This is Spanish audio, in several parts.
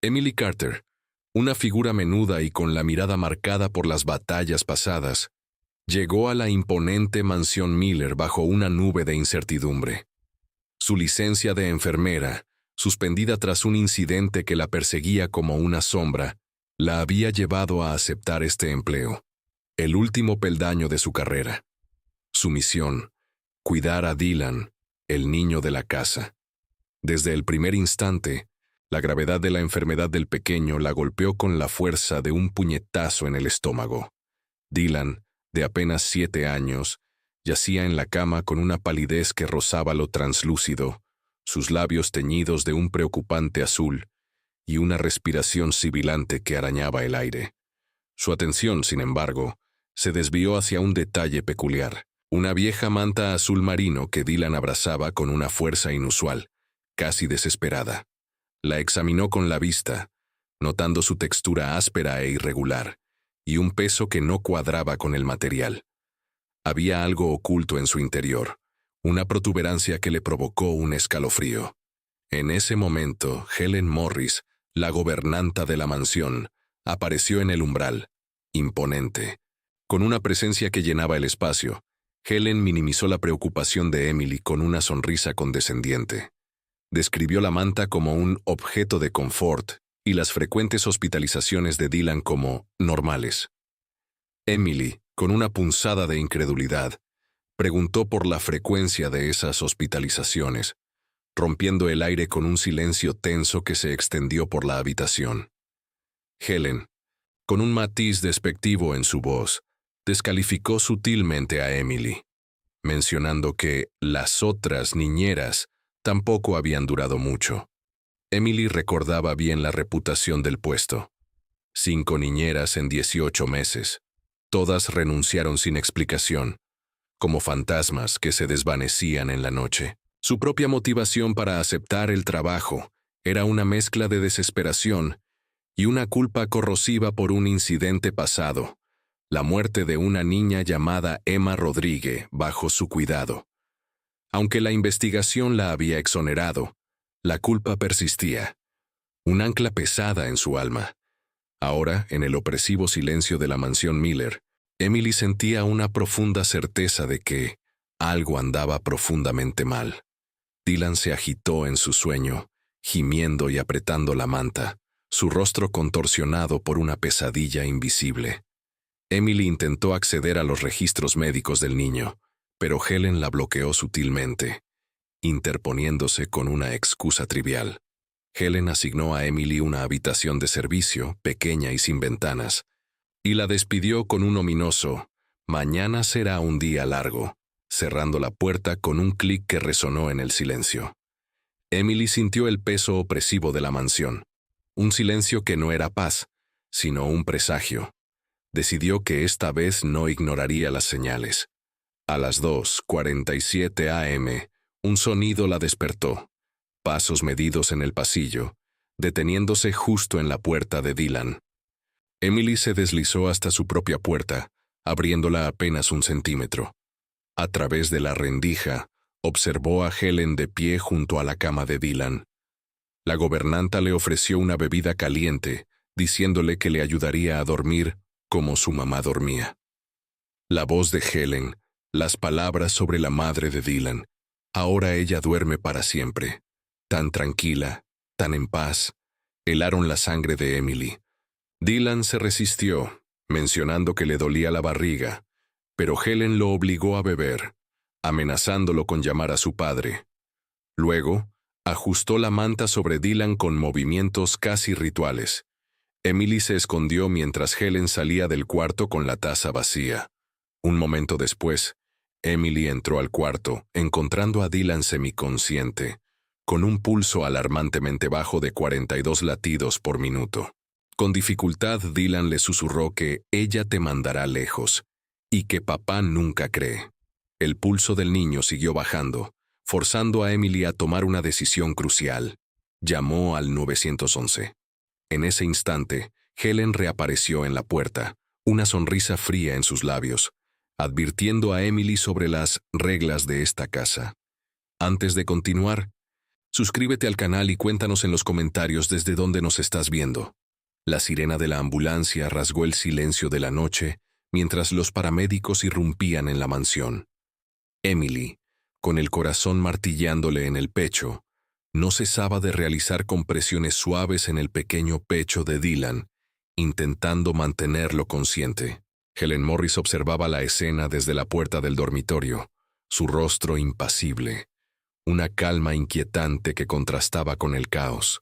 Emily Carter, una figura menuda y con la mirada marcada por las batallas pasadas, llegó a la imponente mansión Miller bajo una nube de incertidumbre. Su licencia de enfermera, suspendida tras un incidente que la perseguía como una sombra, la había llevado a aceptar este empleo, el último peldaño de su carrera. Su misión, cuidar a Dylan, el niño de la casa. Desde el primer instante, la gravedad de la enfermedad del pequeño la golpeó con la fuerza de un puñetazo en el estómago. Dylan, de apenas 7 años, yacía en la cama con una palidez que rozaba lo translúcido, sus labios teñidos de un preocupante azul y una respiración sibilante que arañaba el aire. Su atención, sin embargo, se desvió hacia un detalle peculiar, una vieja manta azul marino que Dylan abrazaba con una fuerza inusual, casi desesperada. La examinó con la vista, notando su textura áspera e irregular, y un peso que no cuadraba con el material. Había algo oculto en su interior, una protuberancia que le provocó un escalofrío. En ese momento, Helen Morris, la gobernanta de la mansión, apareció en el umbral, imponente. Con una presencia que llenaba el espacio, Helen minimizó la preocupación de Emily con una sonrisa condescendiente. Describió la manta como un objeto de confort y las frecuentes hospitalizaciones de Dylan como normales. Emily, con una punzada de incredulidad, preguntó por la frecuencia de esas hospitalizaciones, rompiendo el aire con un silencio tenso que se extendió por la habitación. Helen, con un matiz despectivo en su voz, descalificó sutilmente a Emily, mencionando que las otras niñeras tampoco habían durado mucho. Emily recordaba bien la reputación del puesto. 5 niñeras en 18 meses. Todas renunciaron sin explicación, como fantasmas que se desvanecían en la noche. Su propia motivación para aceptar el trabajo era una mezcla de desesperación y una culpa corrosiva por un incidente pasado, la muerte de una niña llamada Emma Rodríguez bajo su cuidado. Aunque la investigación la había exonerado, la culpa persistía, un ancla pesada en su alma. Ahora, en el opresivo silencio de la mansión Miller, Emily sentía una profunda certeza de que algo andaba profundamente mal. Dylan se agitó en su sueño, gimiendo y apretando la manta, su rostro contorsionado por una pesadilla invisible. Emily intentó acceder a los registros médicos del niño, pero Helen la bloqueó sutilmente, interponiéndose con una excusa trivial. Helen asignó a Emily una habitación de servicio, pequeña y sin ventanas, y la despidió con un ominoso «Mañana será un día largo», cerrando la puerta con un clic que resonó en el silencio. Emily sintió el peso opresivo de la mansión, un silencio que no era paz, sino un presagio. Decidió que esta vez no ignoraría las señales. A las 2:47 a.m., un sonido la despertó. Pasos medidos en el pasillo, deteniéndose justo en la puerta de Dylan. Emily se deslizó hasta su propia puerta, abriéndola apenas 1 centímetro. A través de la rendija, observó a Helen de pie junto a la cama de Dylan. La gobernanta le ofreció una bebida caliente, diciéndole que le ayudaría a dormir como su mamá dormía. La voz de Helen, las palabras sobre la madre de Dylan. Ahora ella duerme para siempre. Tan tranquila, tan en paz, helaron la sangre de Emily. Dylan se resistió, mencionando que le dolía la barriga, pero Helen lo obligó a beber, amenazándolo con llamar a su padre. Luego, ajustó la manta sobre Dylan con movimientos casi rituales. Emily se escondió mientras Helen salía del cuarto con la taza vacía. Un momento después, Emily entró al cuarto, encontrando a Dylan semiconsciente, con un pulso alarmantemente bajo de 42 latidos por minuto. Con dificultad, Dylan le susurró que ella te mandará lejos, y que papá nunca cree. El pulso del niño siguió bajando, forzando a Emily a tomar una decisión crucial. Llamó al 911. En ese instante, Helen reapareció en la puerta, una sonrisa fría en sus labios, advirtiendo a Emily sobre las reglas de esta casa. Antes de continuar, Suscríbete al canal y cuéntanos en los comentarios desde dónde nos estás viendo. La sirena de la ambulancia rasgó el silencio de la noche mientras los paramédicos irrumpían en la mansión. Emily, con el corazón martillándole en el pecho, no cesaba de realizar compresiones suaves en el pequeño pecho de Dylan, intentando mantenerlo consciente. Helen Morris observaba la escena desde la puerta del dormitorio, su rostro impasible, una calma inquietante que contrastaba con el caos.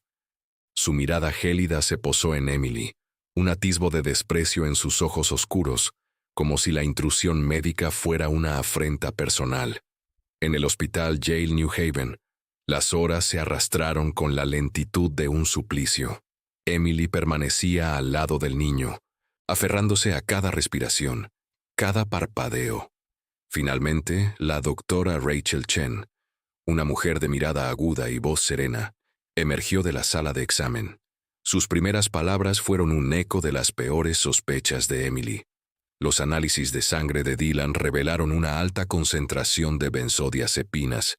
Su mirada gélida se posó en Emily, un atisbo de desprecio en sus ojos oscuros, como si la intrusión médica fuera una afrenta personal. En el hospital Yale New Haven, las horas se arrastraron con la lentitud de un suplicio. Emily permanecía al lado del niño, aferrándose a cada respiración, cada parpadeo. Finalmente, la doctora Rachel Chen, una mujer de mirada aguda y voz serena, emergió de la sala de examen. Sus primeras palabras fueron un eco de las peores sospechas de Emily. Los análisis de sangre de Dylan revelaron una alta concentración de benzodiazepinas,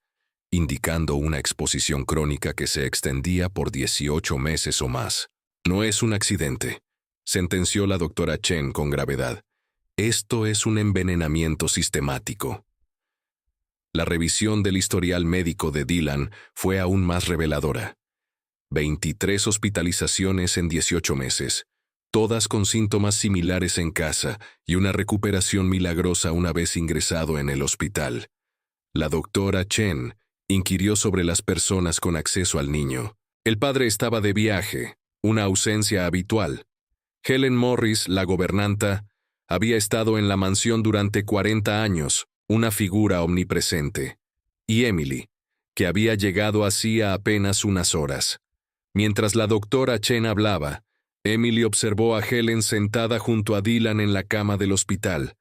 indicando una exposición crónica que se extendía por 18 meses o más. No es un accidente, sentenció la doctora Chen con gravedad. Esto es un envenenamiento sistemático. La revisión del historial médico de Dylan fue aún más reveladora. 23 hospitalizaciones en 18 meses, todas con síntomas similares en casa y una recuperación milagrosa una vez ingresado en el hospital. La doctora Chen inquirió sobre las personas con acceso al niño. El padre estaba de viaje, una ausencia habitual. Helen Morris, la gobernanta, había estado en la mansión durante 40 años, una figura omnipresente. Y Emily, que había llegado hacía apenas unas horas. Mientras la doctora Chen hablaba, Emily observó a Helen sentada junto a Dylan en la cama del hospital,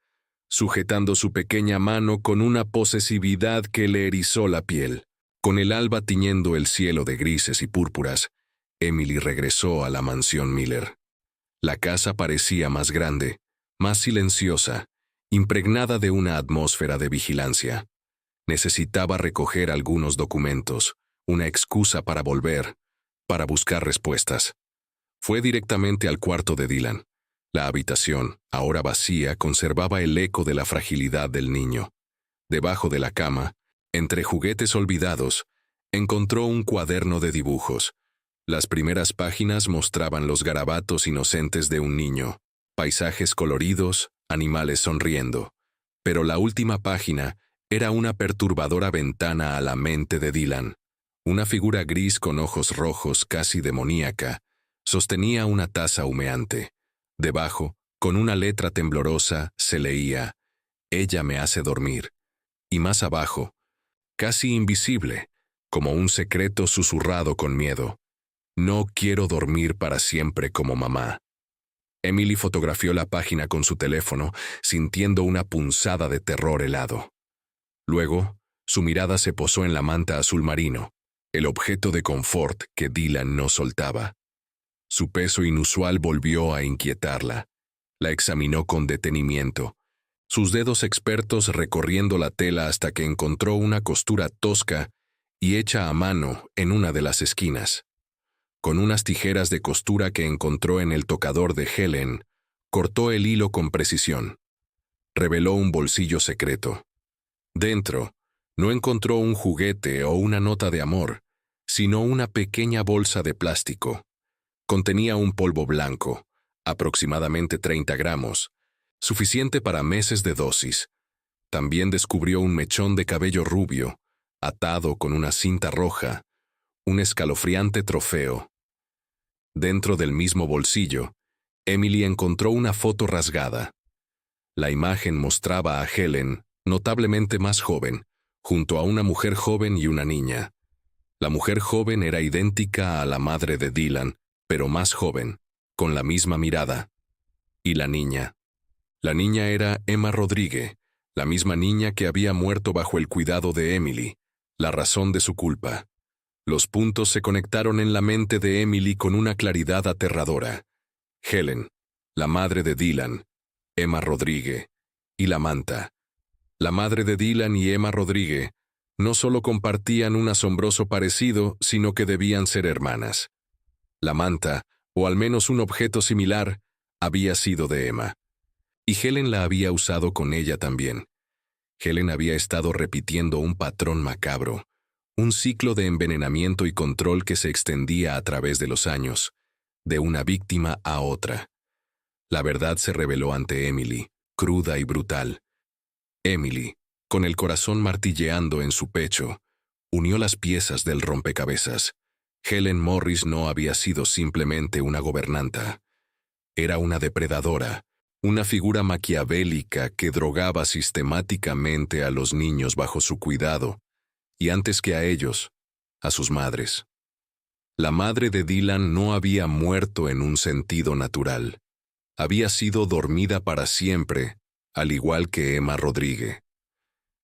sujetando su pequeña mano con una posesividad que le erizó la piel. Con el alba tiñendo el cielo de grises y púrpuras, Emily regresó a la mansión Miller. La casa parecía más grande, más silenciosa, impregnada de una atmósfera de vigilancia. Necesitaba recoger algunos documentos, una excusa para volver, para buscar respuestas. Fue directamente al cuarto de Dylan. La habitación, ahora vacía, conservaba el eco de la fragilidad del niño. Debajo de la cama, entre juguetes olvidados, encontró un cuaderno de dibujos. Las primeras páginas mostraban los garabatos inocentes de un niño, paisajes coloridos, animales sonriendo. Pero la última página era una perturbadora ventana a la mente de Dylan. Una figura gris con ojos rojos casi demoníaca sostenía una taza humeante. Debajo, con una letra temblorosa, se leía: «Ella me hace dormir». Y más abajo, casi invisible, como un secreto susurrado con miedo: «No quiero dormir para siempre como mamá». Emily fotografió la página con su teléfono, sintiendo una punzada de terror helado. Luego, su mirada se posó en la manta azul marino, el objeto de confort que Dylan no soltaba. Su peso inusual volvió a inquietarla. La examinó con detenimiento, sus dedos expertos recorriendo la tela hasta que encontró una costura tosca y hecha a mano en una de las esquinas. Con unas tijeras de costura que encontró en el tocador de Helen, cortó el hilo con precisión. Reveló un bolsillo secreto. Dentro, no encontró un juguete o una nota de amor, sino una pequeña bolsa de plástico. Contenía un polvo blanco, aproximadamente 30 gramos, suficiente para meses de dosis. También descubrió un mechón de cabello rubio, atado con una cinta roja, un escalofriante trofeo. Dentro del mismo bolsillo, Emily encontró una foto rasgada. La imagen mostraba a Helen, notablemente más joven, junto a una mujer joven y una niña. La mujer joven era idéntica a la madre de Dylan, pero más joven, con la misma mirada. ¿Y la niña? La niña era Emma Rodríguez, la misma niña que había muerto bajo el cuidado de Emily, la razón de su culpa. Los puntos se conectaron en la mente de Emily con una claridad aterradora. Helen, la madre de Dylan, Emma Rodríguez, y la manta. La madre de Dylan y Emma Rodríguez No solo compartían un asombroso parecido, sino que debían ser hermanas. La manta, o al menos un objeto similar, había sido de Emma. Y Helen la había usado con ella también. Helen había estado repitiendo un patrón macabro, un ciclo de envenenamiento y control que se extendía a través de los años, de una víctima a otra. La verdad se reveló ante Emily, cruda y brutal. Emily, con el corazón martilleando en su pecho, unió las piezas del rompecabezas. Helen Morris no había sido simplemente una gobernanta. Era una depredadora, una figura maquiavélica que drogaba sistemáticamente a los niños bajo su cuidado, y antes que a ellos, a sus madres. La madre de Dylan no había muerto en un sentido natural. Había sido dormida para siempre, al igual que Emma Rodríguez.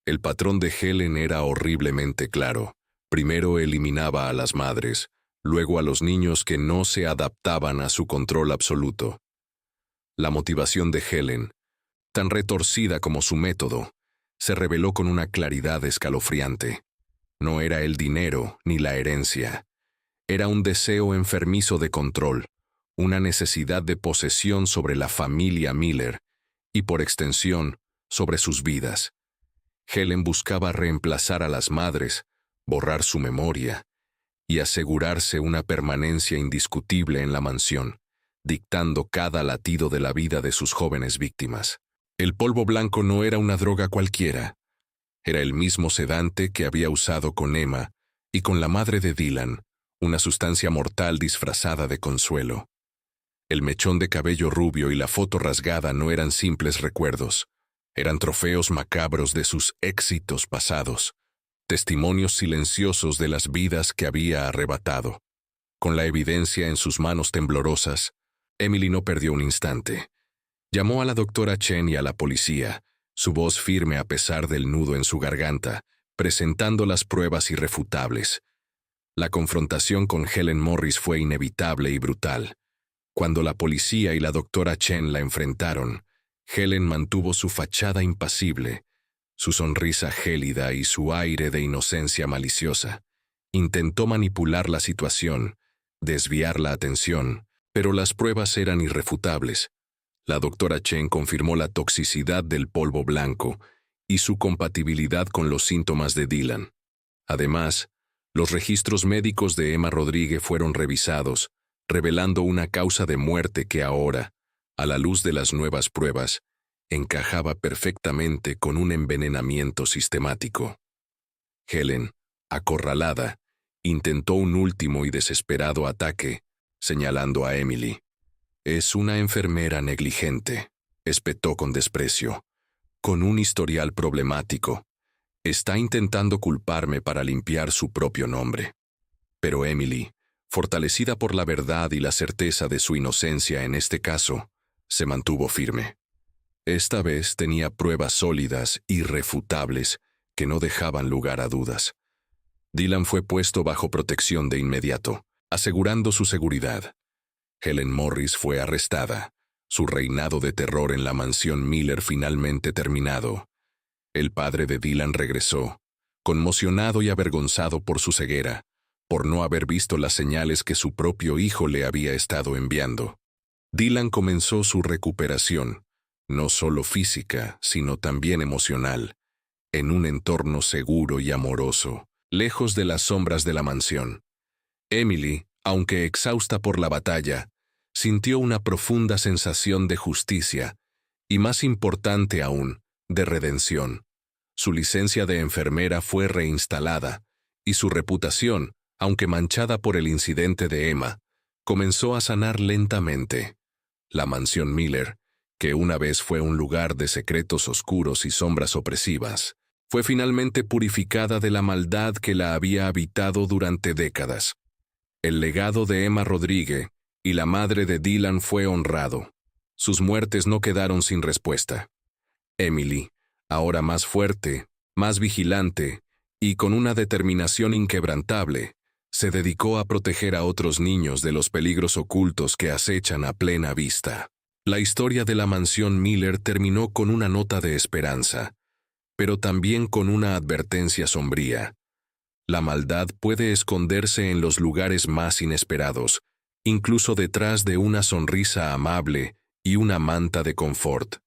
El patrón de Helen era horriblemente claro. Primero eliminaba a las madres, luego a los niños que no se adaptaban a su control absoluto. La motivación de Helen, tan retorcida como su método, se reveló con una claridad escalofriante. No era el dinero ni la herencia. Era un deseo enfermizo de control, una necesidad de posesión sobre la familia Miller y, por extensión, sobre sus vidas. Helen buscaba reemplazar a las madres, borrar su memoria y asegurarse una permanencia indiscutible en la mansión, dictando cada latido de la vida de sus jóvenes víctimas. El polvo blanco no era una droga cualquiera. Era el mismo sedante que había usado con Emma y con la madre de Dylan, una sustancia mortal disfrazada de consuelo. El mechón de cabello rubio y la foto rasgada no eran simples recuerdos. Eran trofeos macabros de sus éxitos pasados, testimonios silenciosos de las vidas que había arrebatado. Con la evidencia en sus manos temblorosas, Emily no perdió un instante. Llamó a la doctora Chen y a la policía, su voz firme a pesar del nudo en su garganta, presentando las pruebas irrefutables. La confrontación con Helen Morris fue inevitable y brutal. Cuando la policía y la doctora Chen la enfrentaron, Helen mantuvo su fachada impasible, su sonrisa gélida y su aire de inocencia maliciosa. Intentó manipular la situación, desviar la atención, pero las pruebas eran irrefutables. La doctora Chen confirmó la toxicidad del polvo blanco y su compatibilidad con los síntomas de Dylan. Además, los registros médicos de Emma Rodríguez fueron revisados, revelando una causa de muerte que ahora, a la luz de las nuevas pruebas, encajaba perfectamente con un envenenamiento sistemático. Helen, acorralada, intentó un último y desesperado ataque, señalando a Emily. «Es una enfermera negligente», espetó con desprecio, «con un historial problemático. Está intentando culparme para limpiar su propio nombre». Pero Emily, fortalecida por la verdad y la certeza de su inocencia en este caso, se mantuvo firme. Esta vez tenía pruebas sólidas, irrefutables, que no dejaban lugar a dudas. Dylan fue puesto bajo protección de inmediato, asegurando su seguridad. Helen Morris fue arrestada, su reinado de terror en la mansión Miller finalmente terminado. El padre de Dylan regresó, conmocionado y avergonzado por su ceguera, por no haber visto las señales que su propio hijo le había estado enviando. Dylan comenzó su recuperación, no solo física, sino también emocional, en un entorno seguro y amoroso, lejos de las sombras de la mansión. Emily, aunque exhausta por la batalla, sintió una profunda sensación de justicia y, más importante aún, de redención. Su licencia de enfermera fue reinstalada y su reputación, aunque manchada por el incidente de Emma, comenzó a sanar lentamente. La mansión Miller, que una vez fue un lugar de secretos oscuros y sombras opresivas, fue finalmente purificada de la maldad que la había habitado durante décadas. El legado de Emma Rodríguez y la madre de Dylan fue honrado. Sus muertes no quedaron sin respuesta. Emily, ahora más fuerte, más vigilante y con una determinación inquebrantable, se dedicó a proteger a otros niños de los peligros ocultos que acechan a plena vista. La historia de la mansión Miller terminó con una nota de esperanza. pero también con una advertencia sombría. La maldad puede esconderse en los lugares más inesperados, incluso detrás de una sonrisa amable y una manta de confort.